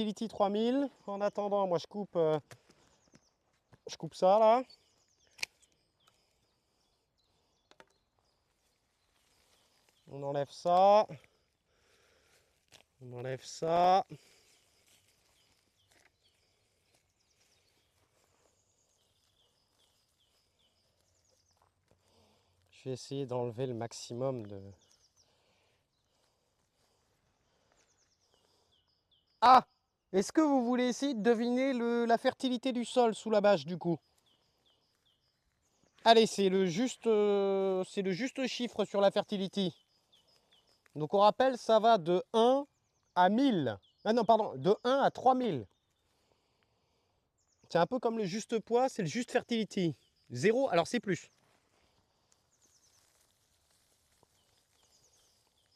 Fertility 3000. En attendant, moi je coupe ça là. On enlève ça. On enlève ça. Je vais essayer d'enlever le maximum de... Ah! Est-ce que vous voulez essayer de deviner la fertilité du sol sous la bâche du coup? Allez, c'est le juste chiffre sur la fertilité. Donc on rappelle, ça va de 1 à 1000. Ah non, pardon, de 1 à 3000. C'est un peu comme le juste poids, c'est le juste fertility. 0, alors c'est plus.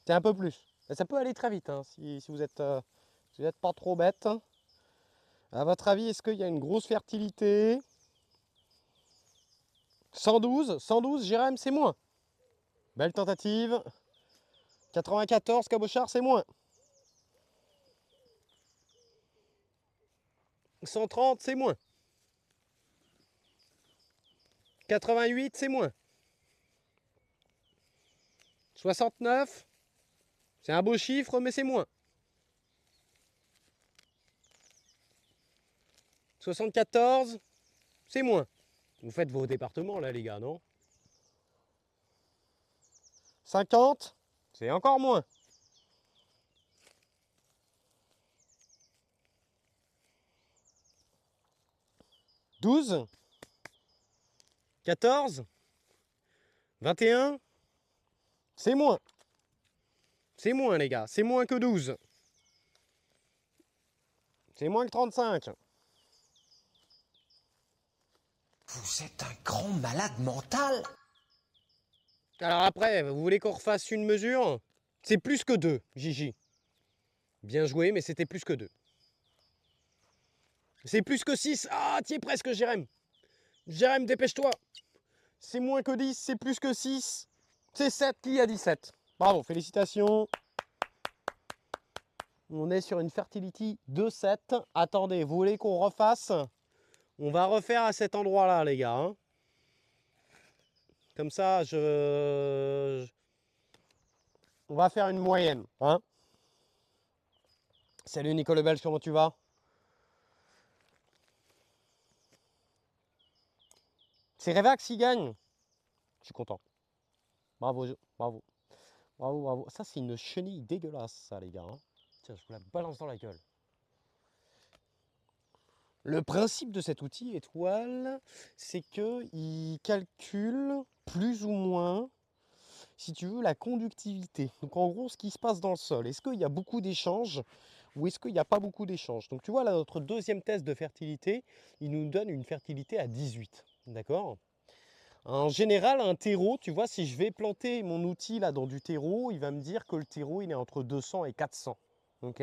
C'est un peu plus. Et ça peut aller très vite hein, si vous êtes pas trop bête. À votre avis, est-ce qu'il y a une grosse fertilité? 112, Jérém, c'est moins. Belle tentative. 94, Cabochard, c'est moins. 130, c'est moins. 88, c'est moins. 69, c'est un beau chiffre, mais c'est moins. 74, c'est moins. Vous faites vos départements là, les gars, non? 50, c'est encore moins. 12, 14, 21, c'est moins. C'est moins, les gars. C'est moins que 12. C'est moins que 35. Vous êtes un grand malade mental. Alors après, vous voulez qu'on refasse une mesure? C'est plus que 2, Gigi. Bien joué, mais c'était plus que 2. C'est plus que 6. Ah, t'y es presque, Jérém. Jérém, dépêche-toi. C'est moins que 10, c'est plus que 6. C'est 7, qui a 17. Bravo, félicitations. On est sur une fertility de 7. Attendez, vous voulez qu'on refasse? On va refaire à cet endroit-là, les gars. Hein. Comme ça, on va faire une moyenne. Hein. Salut Nicolas Belge, comment tu vas? C'est Revax qui gagne. Je suis content. Bravo, bravo. Bravo, bravo. Ça, c'est une chenille dégueulasse, ça, les gars. Hein. Tiens, je vous la balance dans la gueule. Le principe de cet outil étoile, c'est qu'il calcule plus ou moins, si tu veux, la conductivité. Donc en gros, ce qui se passe dans le sol. Est-ce qu'il y a beaucoup d'échanges ou est-ce qu'il n'y a pas beaucoup d'échanges? Donc tu vois, là, notre deuxième test de fertilité, il nous donne une fertilité à 18. D'accord? En général, un terreau, tu vois, si je vais planter mon outil là dans du terreau, il va me dire que le terreau, il est entre 200 et 400. Ok?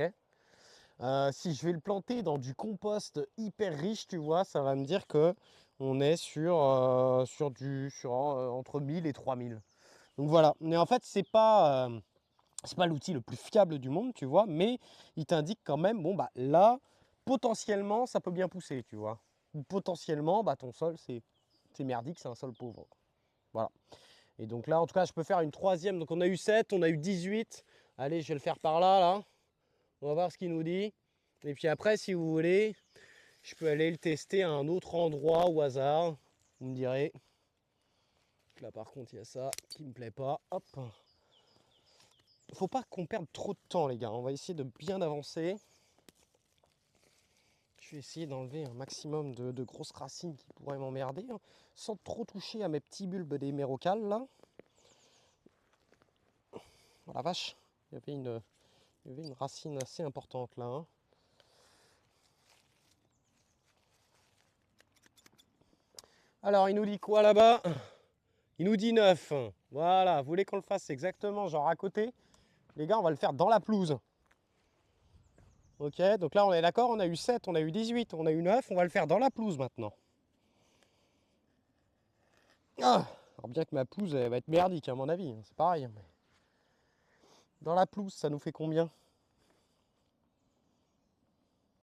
Si je vais le planter dans du compost hyper riche, tu vois, ça va me dire que on est entre 1000 et 3000. Donc voilà, mais en fait, c'est pas l'outil le plus fiable du monde, tu vois, mais il t'indique quand même, bon, bah là, potentiellement, ça peut bien pousser, tu vois. Ou potentiellement, bah ton sol, c'est merdique, c'est un sol pauvre. Voilà. Et donc là, en tout cas, je peux faire une troisième. Donc on a eu 7, on a eu 18. Allez, je vais le faire par là, là. On va voir ce qu'il nous dit. Et puis après, si vous voulez, je peux aller le tester à un autre endroit au hasard. Vous me direz. Là, par contre, il y a ça qui me plaît pas. Hop. Faut pas qu'on perde trop de temps, les gars. On va essayer de bien avancer. Je vais essayer d'enlever un maximum de grosses racines qui pourraient m'emmerder, hein, sans trop toucher à mes petits bulbes d'hémérocales, là. Oh la vache, il y avait une racine assez importante, là. Hein. Alors, il nous dit quoi là-bas? Il nous dit 9. Voilà, vous voulez qu'on le fasse exactement genre à côté? Les gars, on va le faire dans la pelouse. Ok, donc là on est d'accord, on a eu 7, on a eu 18, on a eu 9, on va le faire dans la pelouse maintenant. Ah, alors bien que ma pelouse elle va être merdique à mon avis, c'est pareil. Dans la pelouse, ça nous fait combien?